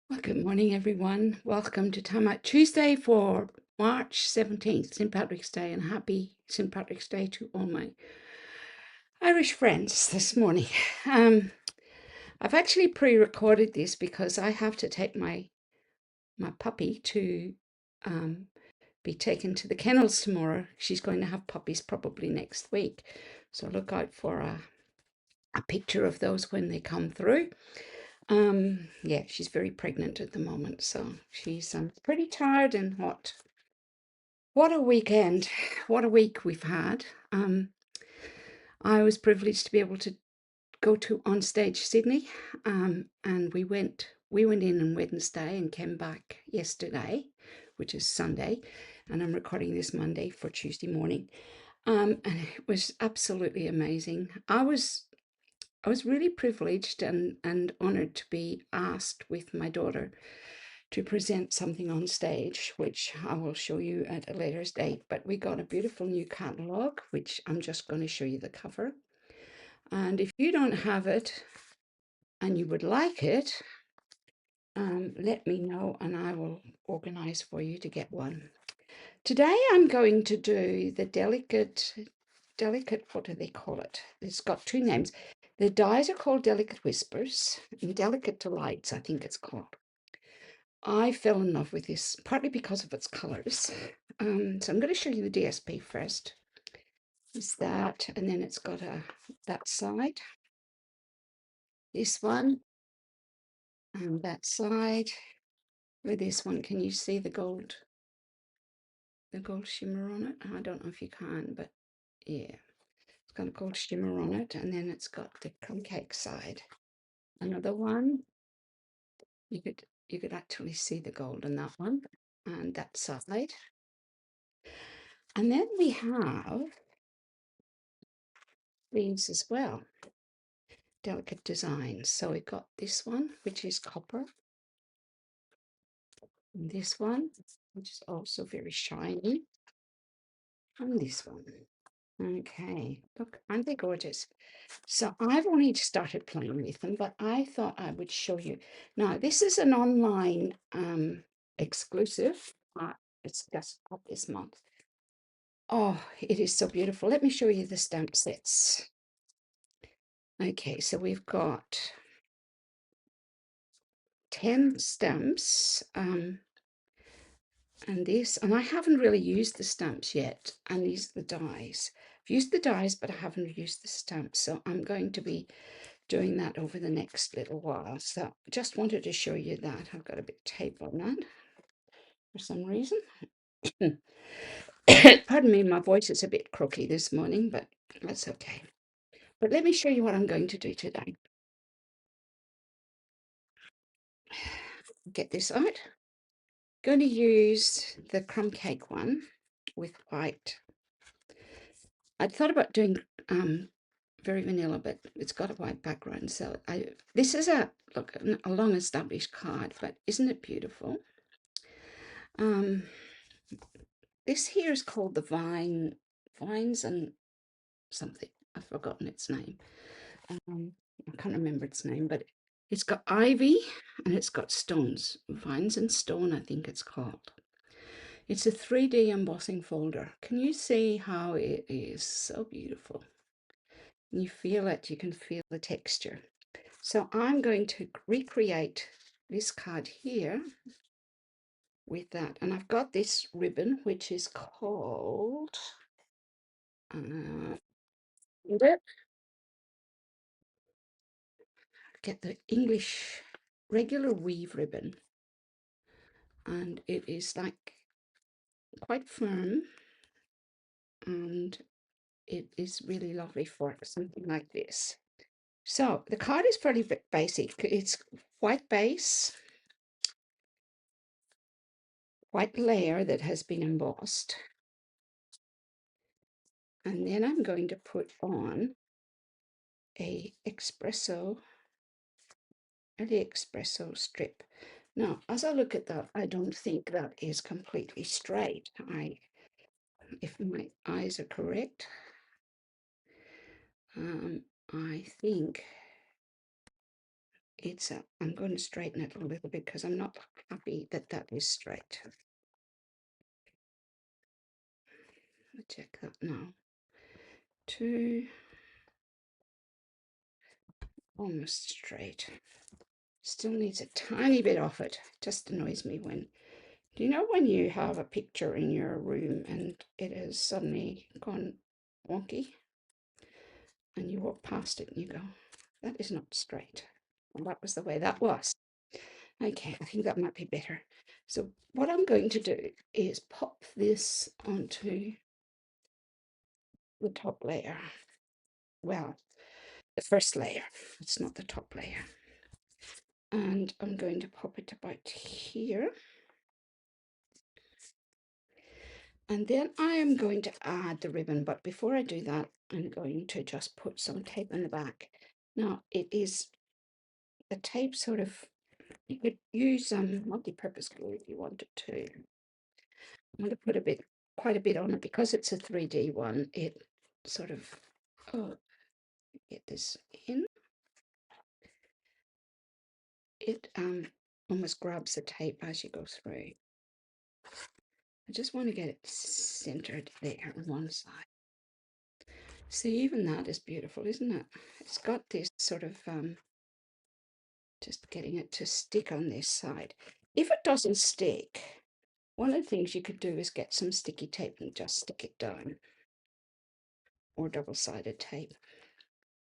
Well, good morning, everyone. Welcome to Timeout Tuesday for March 17th, St. Patrick's Day, and happy St. Patrick's Day to all my Irish friends this morning. I've actually pre-recorded this because I have to take my puppy to be taken to the kennels tomorrow. She's going to have puppies probably next week, so look out for a picture of those when they come through. Yeah, she's very pregnant at the moment, so she's pretty tired. And what a weekend, what a week we've had. I was privileged to be able to go to Onstage Sydney, and we went in on Wednesday and came back yesterday, which is Sunday, and I'm recording this Monday for Tuesday morning. And it was absolutely amazing. I was really privileged and honored to be asked with my daughter to present something on stage, which I will show you at a later date. But we got a beautiful new catalogue, which I'm just going to show you the cover. And if you don't have it and you would like it, let me know and I will organize for you to get one. Today I'm going to do the delicate, what do they call it? It's got two names. The dies are called Delicate Whispers, and Delicate Delights, I think it's called. I fell in love with this partly because of its colors. So I'm going to show you the DSP first. Is that, and then it's got that side, this one, and that side. With this one, can you see the gold shimmer on it? I don't know if you can, but yeah, it's got a gold shimmer on it, and then it's got the crumb cake side. Another one, you could actually see the gold in that one, and that side. And then we have these as well, delicate designs. So we've got this one, which is copper, and this one, which is also very shiny, and this one. Okay, look, aren't they gorgeous? So I've only started playing with them, but I thought I would show you. Now, this is an online exclusive. It's just up this month. Oh, it is so beautiful. Let me show you the stamp sets. Okay, so we've got 10 stamps, and I haven't really used the stamps yet, and these are the dies. I've used the dies, but I haven't used the stamps, so I'm going to be doing that over the next little while. So just wanted to show you that. I've got a bit of tape on that for some reason. Pardon me, my voice is a bit croaky this morning, but that's okay. But let me show you what I'm going to do today. Get this out. Going to use the crumb cake one with white. I'd thought about doing very vanilla, but it's got a white background. So this is a long established card, but isn't it beautiful? This here is called the Vines and something. I've forgotten its name. I can't remember its name, but it's got ivy and it's got stones. Vines and Stone, I think it's called. It's a 3D embossing folder. Can you see how it is so beautiful? You feel it, you can feel the texture. So I'm going to recreate this card here with that. And I've got this ribbon, which is called, get the English regular weave ribbon. And it is like quite firm, and it is really lovely for something like this. So the card is fairly basic. It's white base, white layer that has been embossed. And then I'm going to put on a espresso strip. Now, as I look at that, I don't think that is completely straight. If my eyes are correct, I think it's I'm going to straighten it a little bit because I'm not happy that that is straight. I'll check that now. 2, almost straight. Still needs a tiny bit off it. Just annoys me when, do you know when you have a picture in your room and it has suddenly gone wonky and you walk past it and you go, that is not straight. Well, that was the way that was. Okay, I think that might be better. So what I'm going to do is pop this onto the top layer. Well, the first layer. It's not the top layer. And I'm going to pop it about here. And then I am going to add the ribbon, but before I do that, I'm going to just put some tape in the back. Now, it is a tape sort of, you could use multi-purpose glue if you wanted to. I'm going to put quite a bit on it because it's a 3D one. It sort of, oh, get this in. It almost grabs the tape as you go through. I just want to get it centered there on one side. See, even that is beautiful, isn't it? It's got this sort of, just getting it to stick on this side. If it doesn't stick, one of the things you could do is get some sticky tape and just stick it down, or double-sided tape.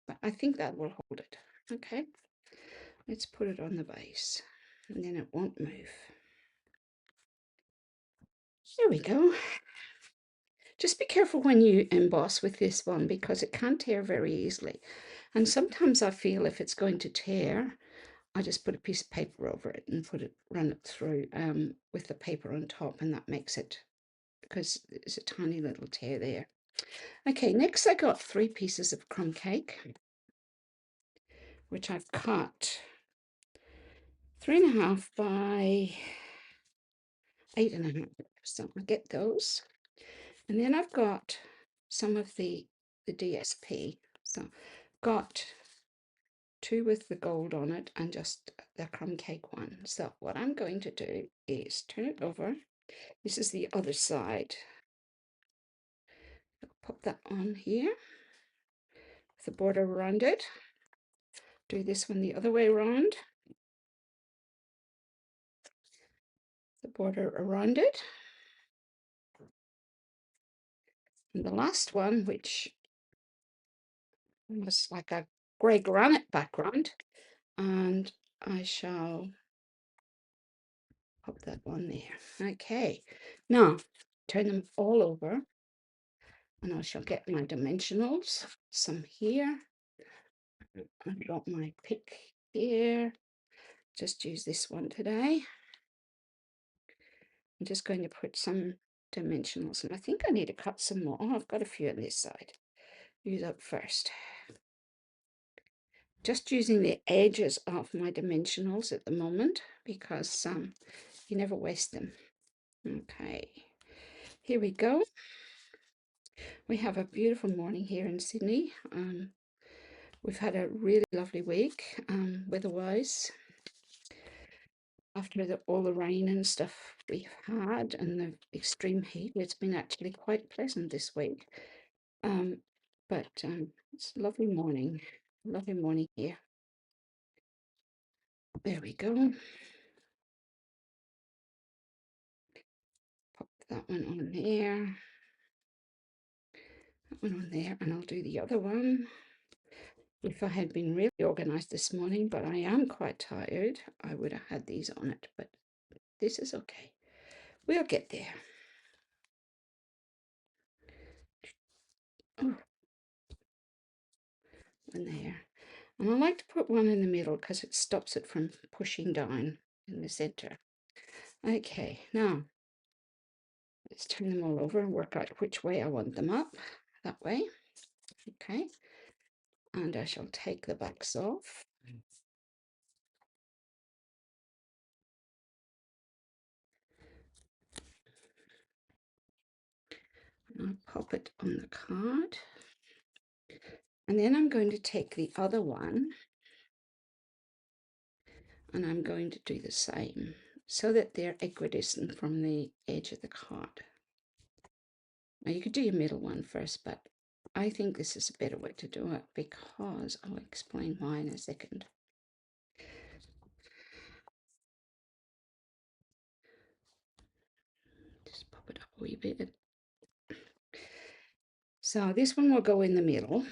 But I think that will hold it. Okay, let's put it on the base, and then it won't move. There we go. Just be careful when you emboss with this one because it can tear very easily. And sometimes I feel if it's going to tear, I just put a piece of paper over it and run it through with the paper on top, and that makes it, because there's a tiny little tear there. Okay, next I got 3 pieces of crumb cake, which I've cut 3.5 by 8.5. So I get those. And then I've got some of the DSP. So got 2 with the gold on it and just the crumb cake one. So what I'm going to do is turn it over. This is the other side. I'll pop that on here with the border around it. Do this one the other way around. The border around it. And the last one, which was like a grey granite background, and I shall pop that one there. Okay, now turn them all over, and I shall get my dimensionals, some here. I've got my pick here. Just use this one today. I'm just going to put some dimensionals, and I think I need to cut some more. Oh, I've got a few on this side. Use up first. Just using the edges of my dimensionals at the moment because you never waste them. Okay, here we go. We have a beautiful morning here in Sydney. We've had a really lovely week weather-wise. After all the rain and stuff we've had and the extreme heat, it's been actually quite pleasant this week. But it's a lovely morning here. There we go. Pop that one on there. That one on there, and I'll do the other one. If I had been really organized this morning, but I am quite tired, I would have had these on it, but this is okay. We'll get there. Oh, one there. And I like to put one in the middle because it stops it from pushing down in the center. Okay, now let's turn them all over and work out which way I want them up. That way. Okay. And I shall take the backs off. And I'll pop it on the card. And then I'm going to take the other one And I'm going to do the same so that they're equidistant from the edge of the card. Now you could do your middle one first, but I think this is a better way to do it because I'll explain why in a second. Just pop it up a wee bit. So this one will go in the middle.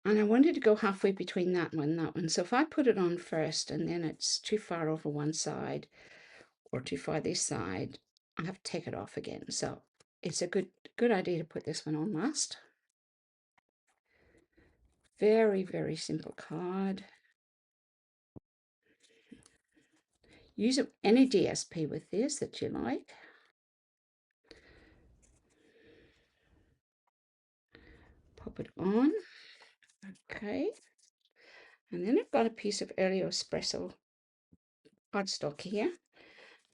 And I wanted to go halfway between that one and that one. So if I put it on first and then it's too far over one side or too far this side, I have to take it off again. So it's a good idea to put this one on last. Very, very simple card. Use any DSP with this that you like. Pop it on. Okay. And then I've got a piece of Elio Espresso cardstock here.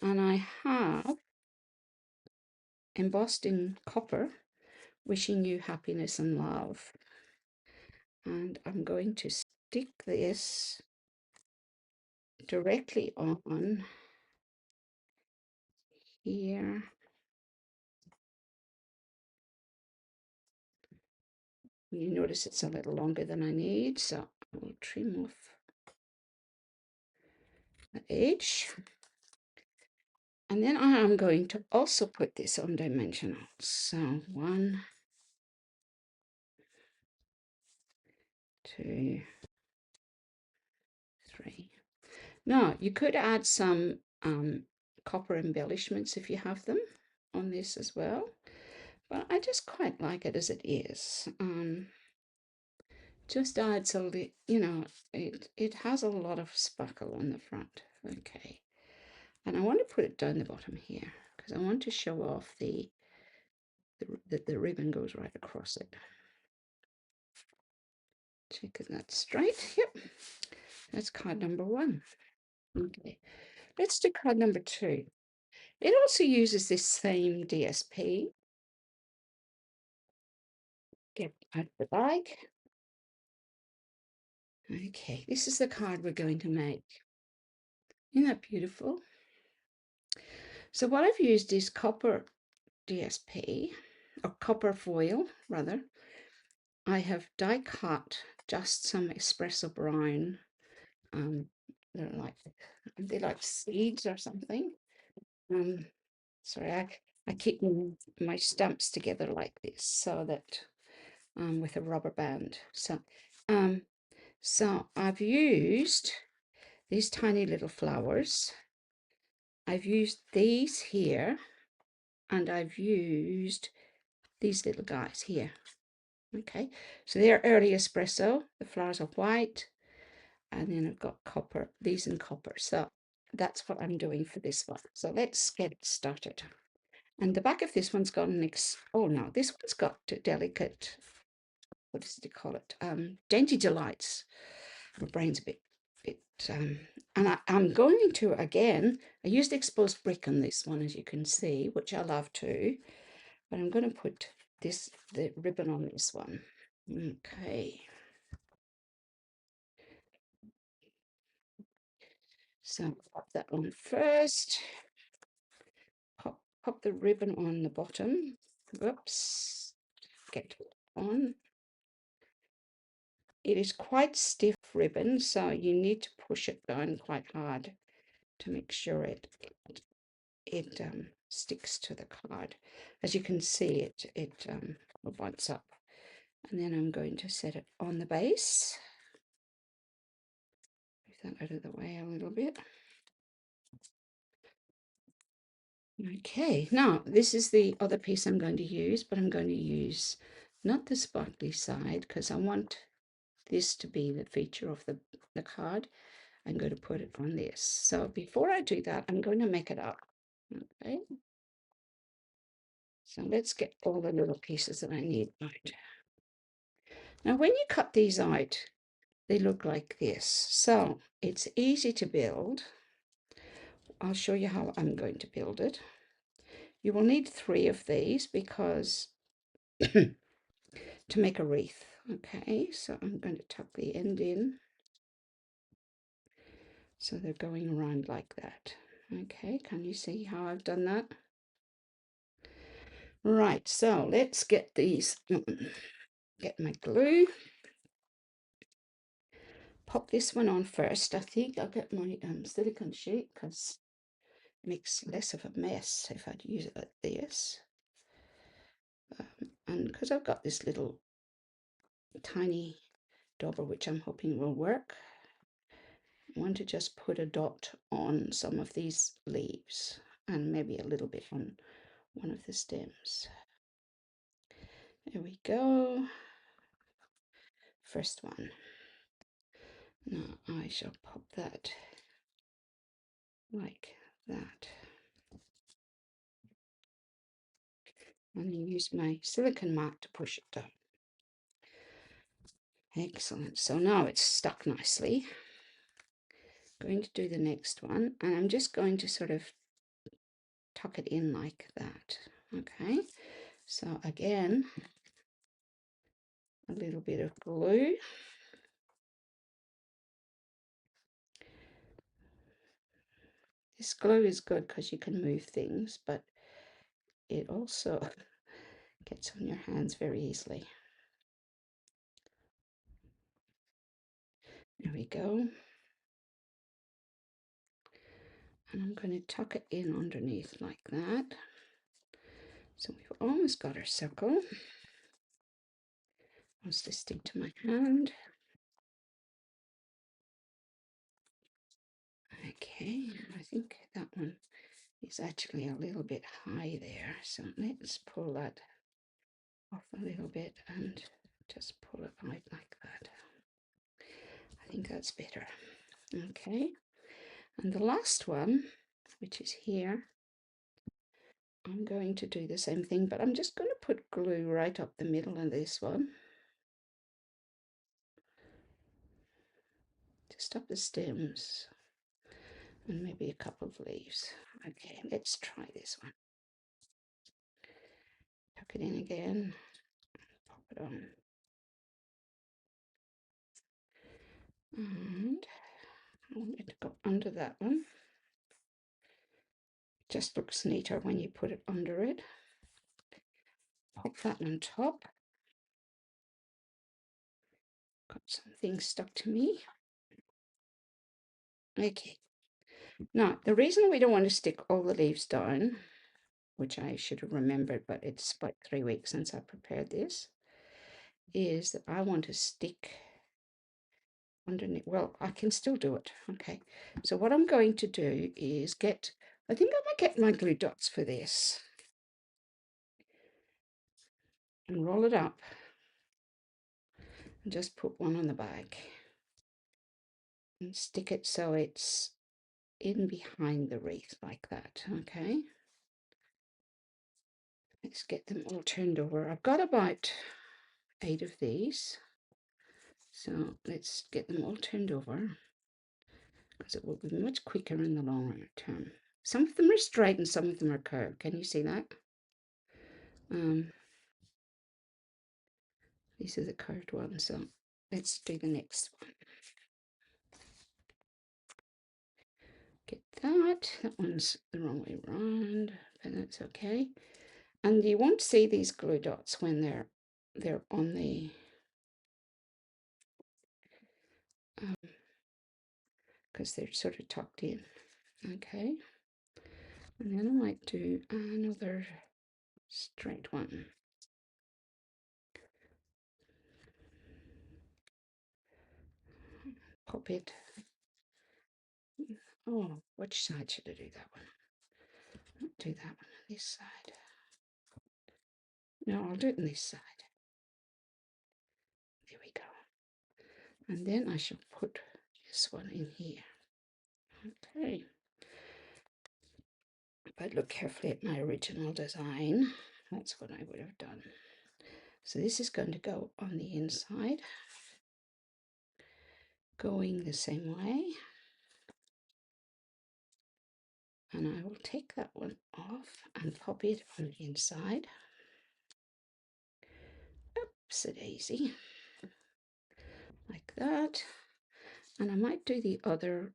And I have embossed in copper, wishing you happiness and love. And I'm going to stick this directly on here. You notice it's a little longer than I need, so I will trim off the edge. And then I am going to also put this on dimensional. So 1, 2, 3. Now you could add some copper embellishments if you have them on this as well, but I just quite like it as it is. Just adds a little, you know, it has a lot of sparkle on the front. Okay, and I want to put it down the bottom here because I want to show off that the ribbon goes right across it. Checking that straight. Yep, that's card number 1. Okay, let's do card number 2. It also uses this same DSP. Get out of the bag. Okay, this is the card we're going to make. Isn't that beautiful? So what I've used is copper DSP, or copper foil rather. I have die cut just some espresso brown. They're like seeds or something. Sorry, I keep my stamps together like this so that with a rubber band. So I've used these tiny little flowers. I've used these here, and I've used these little guys here. Okay, so they're early espresso. The flowers are white, and then I've got copper, these in copper. So that's what I'm doing for this one. So let's get started. And the back of this one's got oh no, this one's got delicate, what does it call it? Dainty Delights. My brain's a bit, and I'm going to, again, I used exposed brick on this one, as you can see, which I love too, but I'm going to put the ribbon on this one. Okay. So pop that on first. Pop the ribbon on the bottom. Whoops. Get it on. It is quite stiff ribbon, so you need to push it down quite hard to make sure it sticks to the card. As you can see, it wants up. And then I'm going to set it on the base. Move that out of the way a little bit. Okay, now this is the other piece I'm going to use, but I'm going to use not the sparkly side because I want this to be the feature of the card. I'm going to put it on this. So before I do that, I'm going to make it up. Okay. So let's get all the little pieces that I need out. Now, when you cut these out, they look like this. So it's easy to build. I'll show you how I'm going to build it. You will need 3 of these because to make a wreath. Okay, so I'm going to tuck the end in. So they're going around like that. Okay, can you see how I've done that? Right, so let's get these, get my glue. Pop this one on first. I think I'll get my silicone sheet because it makes less of a mess if I'd use it like this. And because I've got this little tiny dauber, which I'm hoping will work, I want to just put a dot on some of these leaves and maybe a little bit on one of the stems. There we go. First one. Now I shall pop that like that. And use my silicone mat to push it down. Excellent. So now it's stuck nicely. Going to do the next one, and I'm just going to sort of tuck it in like that. Okay, so again, a little bit of glue. This glue is good because you can move things, but it also gets on your hands very easily. There we go. And I'm going to tuck it in underneath like that. So we've almost got our circle. Wants to stick to my hand. Okay, I think that one is actually a little bit high there. So let's pull that off a little bit and just pull it out like that. I think that's better. Okay, and the last one, which is here, I'm going to do the same thing, but I'm just going to put glue right up the middle of this one. Just up the stems and maybe a couple of leaves. Okay, let's try this one. Tuck it in again, pop it on. And I want it to go under that one. It just looks neater when you put it under it. Pop that on top. Got some things stuck to me. Okay. Now, the reason we don't want to stick all the leaves down, which I should have remembered, but it's about 3 weeks since I prepared this, is that I want to stick underneath. Well, I can still do it. Okay. So what I'm going to do is I think I might get my glue dots for this and roll it up and just put one on the back and stick it so it's in behind the wreath like that. Okay. Let's get them all turned over. I've got about 8 of these. So let's get them all turned over because it will be much quicker in the long term. Some of them are straight and some of them are curved. Can you see that? These are the curved ones. So let's do the next one. Get that. That one's the wrong way around, but that's okay. And you won't see these glue dots when they're on the because they're sort of tucked in. Okay. And then I might do another straight one. Pop it. Oh, which side should I do that one? I'll do that one on this side. No, I'll do it on this side. There we go. And then I shall put this one in here. Okay. If I look carefully at my original design, that's what I would have done. So this is going to go on the inside, going the same way. And I will take that one off and pop it on the inside. Oops-a-daisy. Like that. And I might do the other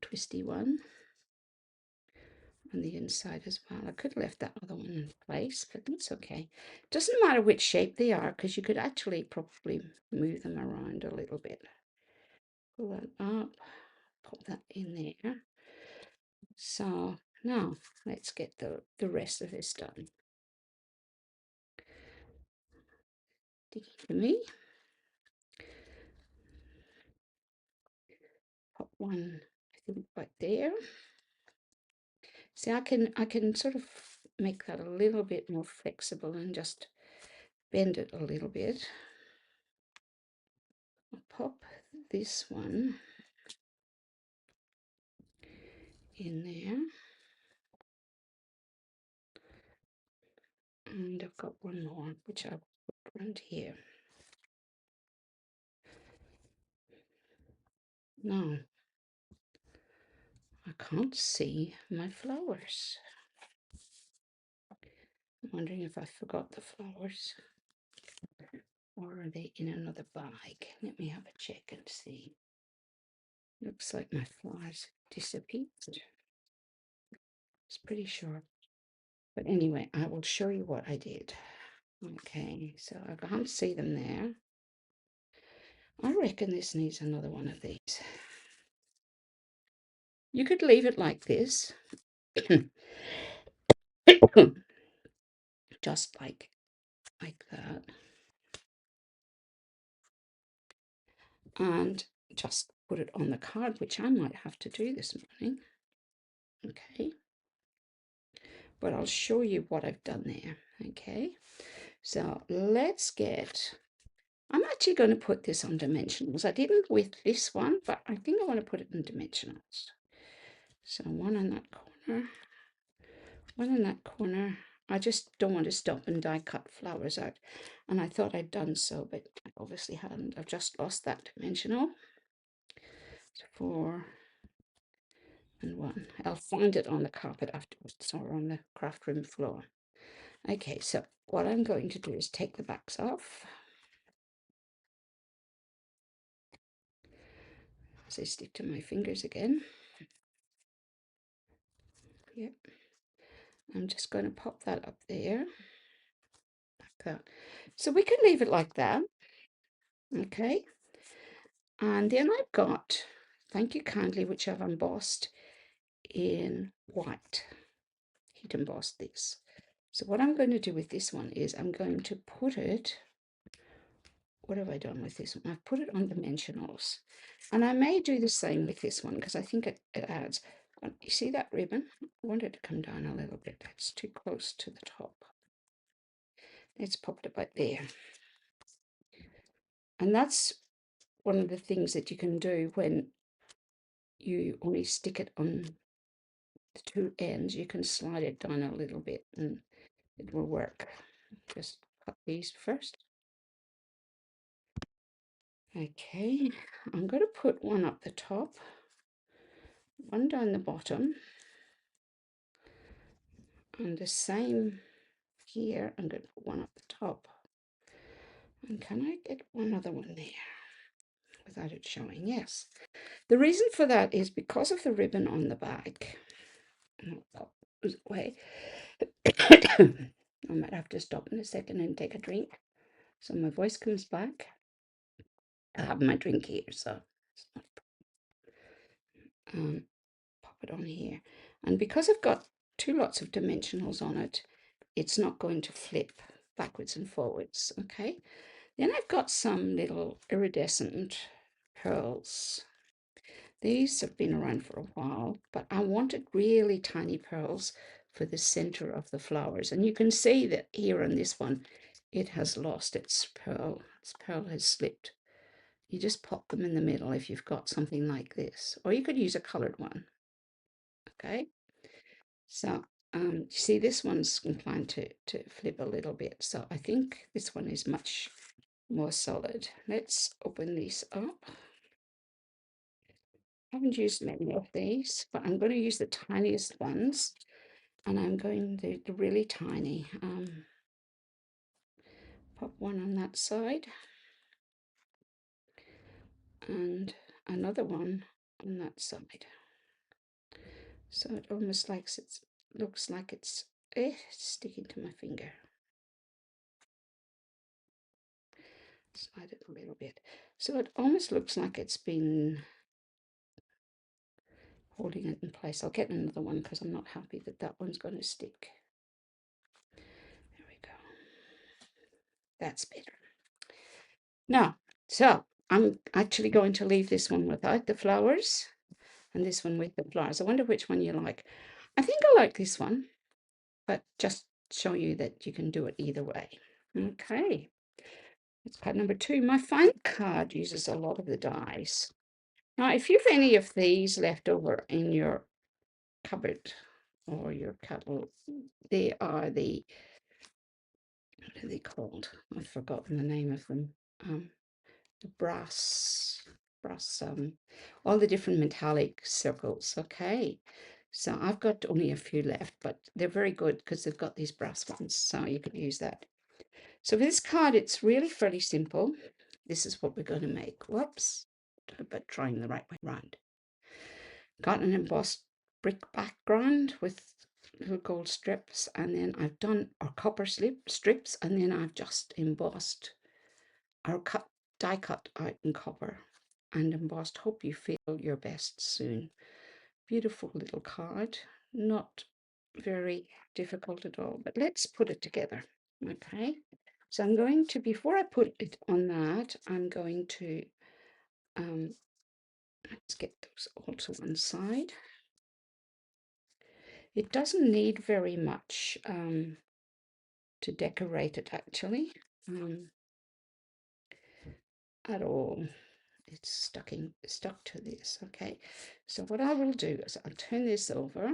twisty one on the inside as well. I could have left that other one in place, but that's okay. Doesn't matter which shape they are, because you could actually probably move them around a little bit. Pull that up, pop that in there. So now let's get the rest of this done. Sticky for me. Pop one, I think, right there. See, I can sort of make that a little bit more flexible and just bend it a little bit. I'll pop this one in there. And I've got one more, which I'll put around here. Now, I can't see my flowers. I'm wondering if I forgot the flowers. Or are they in another bag? Let me have a check and see. Looks like my flowers disappeared. It's pretty sharp. But anyway, I will show you what I did. Okay, so I can't see them there. I reckon this needs another one of these. You could leave it like this. Just like that. And just put it on the card, which I might have to do this morning. Okay. But I'll show you what I've done there. Okay. So let's get, I'm actually going to put this on dimensionals. I didn't with this one, but I think I want to put it in dimensionals. So one in that corner, one in that corner. I just don't want to stop and die cut flowers out. And I thought I'd done so, but I obviously hadn't. I've just lost that dimensional. So 4 and 1. I'll find it on the carpet afterwards or on the craft room floor. Okay, so what I'm going to do is take the backs off. As I stick to my fingers again. Yep. I'm just going to pop that up there. Like that. So we can leave it like that. Okay. And then I've got Thank You Kindly, which I've embossed in white. Heat embossed this. So what I'm going to do with this one is I'm going to put it, what have I done with this one? I've put it on dimensionals. And I may do the same with this one because I think it adds. You see that ribbon? I want it to come down a little bit. It's too close to the top. Let's pop it about there. And that's one of the things that you can do when you only stick it on the two ends. You can slide it down a little bit and it will work. Just cut these first. Okay, I'm going to put one up the top, one down the bottom, and the same here. I'm going to put one up the top. And can I get one other one there without it showing? Yes. The reason for that is because of the ribbon on the back. Oh, away. I might have to stop in a second and take a drink so my voice comes back. I have my drink here, so pop it on here. And because I've got two lots of dimensionals on it, it's not going to flip backwards and forwards, okay? Then I've got some little iridescent pearls. These have been around for a while, but I wanted really tiny pearls for the center of the flowers. And you can see that here on this one, it has lost its pearl. Its pearl has slipped. You just pop them in the middle if you've got something like this, or you could use a colored one. Okay, so you see this one's inclined to flip a little bit, so I think this one is much more solid. Let's open these up. I haven't used many of these, but I'm going to use the tiniest ones, and I'm going to the really tiny. Pop one on that side, and another one on that side. So it almost looks like it's sticking to my finger. Slide it a little bit. So it almost looks like it's been holding it in place. I'll get another one because I'm not happy that that one's going to stick. There we go. That's better. Now, so I'm actually going to leave this one without the flowers and this one with the flowers. I wonder which one you like. I think I like this one, but just show you that you can do it either way. Okay, it's card number 2. My final card uses a lot of the dies. Now, if you've any of these left over in your cupboard or your catalogue, they are the, what are they called? I've forgotten the name of them. The brass, all the different metallic circles. Okay, so I've got only a few left, but they're very good because they've got these brass ones, so you can use that. So for this card, it's really fairly simple. This is what we're going to make. Whoops, but trying the right way around. Got an embossed brick background with little gold strips, and then I've done our copper strips, and then I've just embossed or die cut out in copper and embossed. Hope you feel your best soon. Beautiful little card, not very difficult at all, but let's put it together. Okay, so I'm going to, before I put it on that, I'm going to let's get those all to one side. It doesn't need very much to decorate it actually at all. It's stuck to this. Okay, so what I will do is I'll turn this over,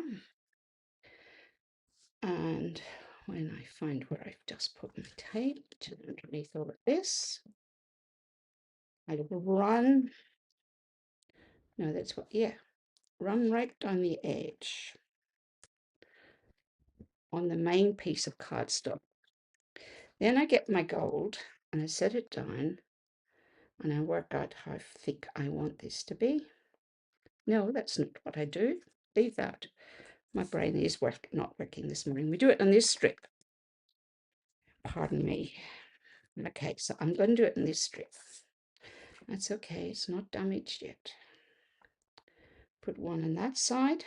and when I find where I've just put my tape to underneath all of this, I will run. No, that's what, yeah, run right down the edge on the main piece of cardstock. Then I get my gold and I set it down and I work out how thick I want this to be. No, that's not what I do. Leave that. My brain is not working this morning. We do it on this strip. Pardon me. Okay, so I'm going to do it in this strip. That's okay, it's not damaged yet. Put one on that side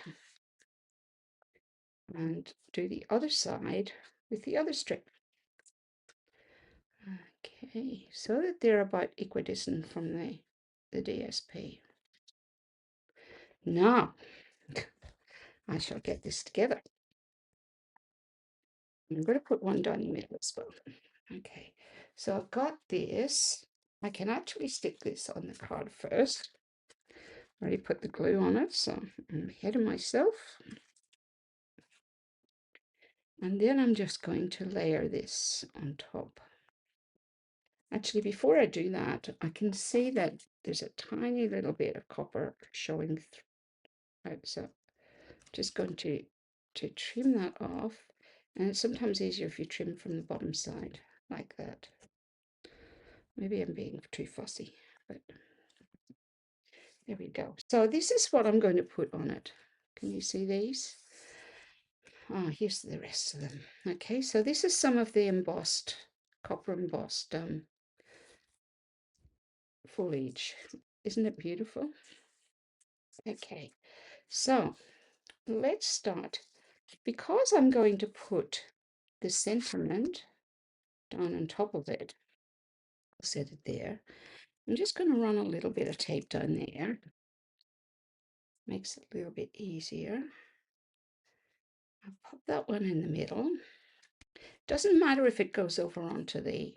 and do the other side with the other strip. Okay, so that they're about equidistant from the DSP. Now, I shall get this together. I'm going to put one down the middle as well. Okay, so I've got this. I can actually stick this on the card first. Already put the glue on it, so I'm ahead of myself. And then I'm just going to layer this on top. Actually, before I do that, I can see that there's a tiny little bit of copper showing through. So just going to trim that off. And it's sometimes easier if you trim from the bottom side, like that. Maybe I'm being too fussy, but there we go. So this is what I'm going to put on it. Can you see these? Ah, here's the rest of them. Okay, so this is some of the embossed, copper embossed foliage. Isn't it beautiful? Okay, so let's start. Because I'm going to put the sentiment down on top of it, I'll set it there. I'm just going to run a little bit of tape down there. Makes it a little bit easier. I'll pop that one in the middle. Doesn't matter if it goes over onto the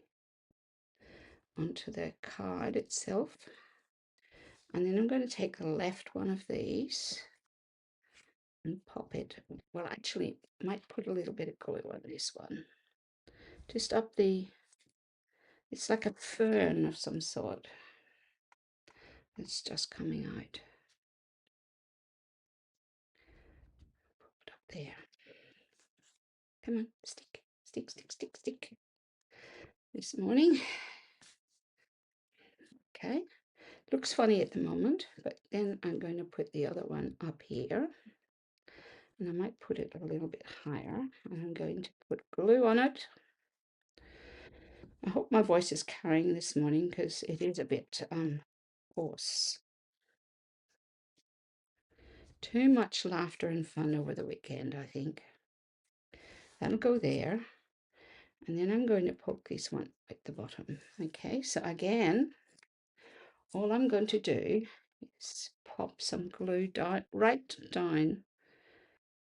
card itself. And then I'm going to take the left one of these and pop it. Well, actually, I might put a little bit of glue on this one. Just up the, it's like a fern of some sort. It's just coming out. Put it up there. Come on, stick, stick, stick, stick, stick. This morning. Okay. Looks funny at the moment, but then I'm going to put the other one up here. And I might put it a little bit higher. And I'm going to put glue on it. I hope my voice is carrying this morning because it is a bit hoarse. Too much laughter and fun over the weekend, I think. That'll go there. And then I'm going to poke this one at the bottom. Okay, so again, all I'm going to do is pop some glue down, right down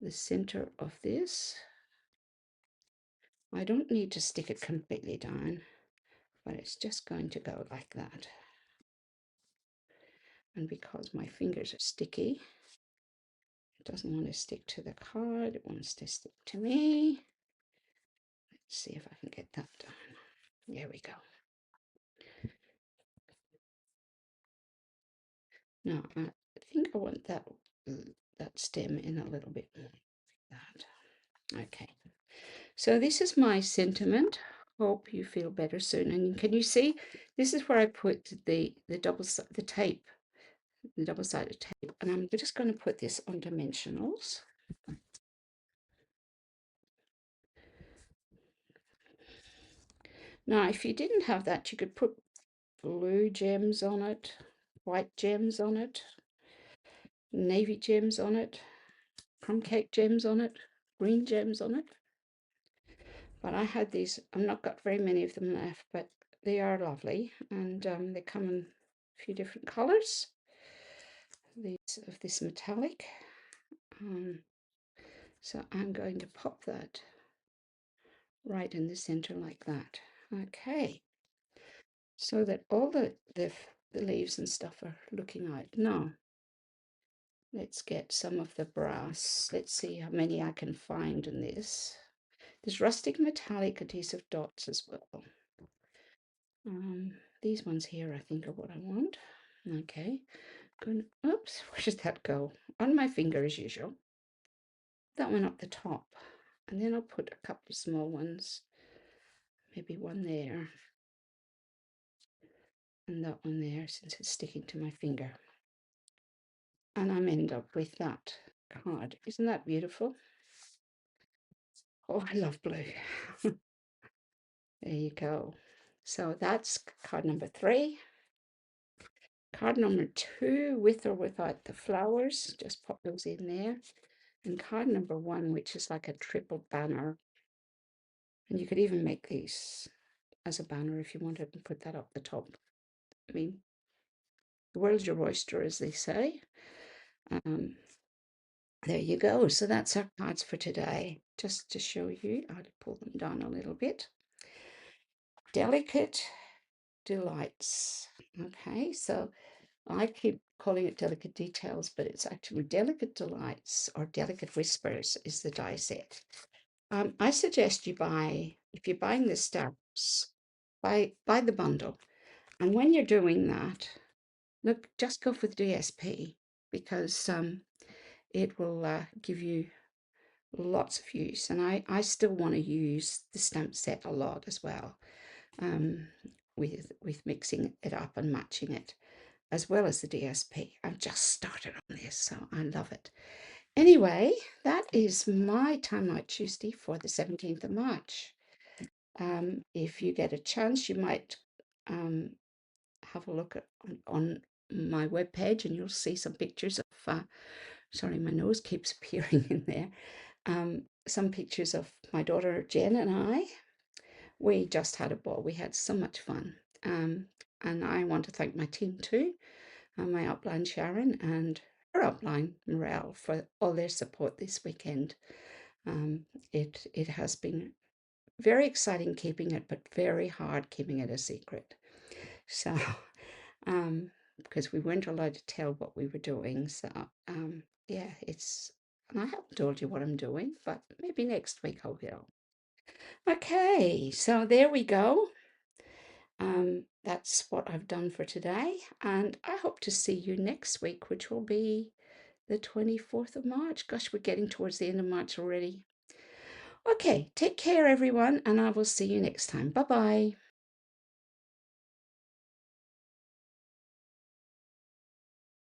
the center of this. I don't need to stick it completely down, but it's just going to go like that. And because my fingers are sticky, it doesn't want to stick to the card, it wants to stick to me. Let's see if I can get that done. There we go. Now, I think I want that stem in a little bit more like that. Okay. So this is my sentiment. Hope you feel better soon. And can you see? This is where I put the double-sided tape, and I'm just going to put this on dimensionals. Now, if you didn't have that, you could put blue gems on it, white gems on it, navy gems on it, crumb cake gems on it, green gems on it. But I had these, I've not got very many of them left, but they are lovely, and they come in a few different colors. These of this metallic. So I'm going to pop that right in the center like that. Okay, so that all the leaves and stuff are looking out. Now, let's get some of the brass. Let's see how many I can find in this. There's rustic metallic adhesive dots as well. These ones here, I think, are what I want. Okay, oops, where did that go? On my finger as usual. That one up the top, and then I'll put a couple of small ones, maybe one there, and that one there, since it's sticking to my finger. And I'm end up with that card. Isn't that beautiful? Oh, I love blue. There you go. So that's card number 3. Card number 2, with or without the flowers, just pop those in there. And card number 1, which is like a triple banner. And you could even make these as a banner if you wanted and put that up the top. I mean, the world's your oyster, as they say. There you go. So that's our cards for today. Just to show you, I'll pull them down a little bit. Delicate Delights. Okay, so I keep calling it Delicate Details, but it's actually Delicate Delights or Delicate Whispers is the die set. I suggest you buy, if you're buying the stamps, buy the bundle. And when you're doing that, look, just go for the DSP because it will give you lots of use. And I still want to use the stamp set a lot as well, with mixing it up and matching it, as well as the DSP. I've just started on this, so I love it. Anyway, that is my Timeout Tuesday for the 17th of March. If you get a chance, you might have a look on my webpage and you'll see some pictures of, sorry, my nose keeps appearing in there, some pictures of my daughter Jen and I. We just had a ball. We had so much fun. And I want to thank my team too, my upline Sharon and her upline Morel, for all their support this weekend. It has been very exciting keeping it, but very hard keeping it a secret. So, because we weren't allowed to tell what we were doing. So, yeah, and I haven't told you what I'm doing, but maybe next week I will. Okay, so there we go. That's what I've done for today, and I hope to see you next week, which will be the 24th of March. Gosh, we're getting towards the end of March already. Okay, take care, everyone, and I will see you next time. Bye-bye.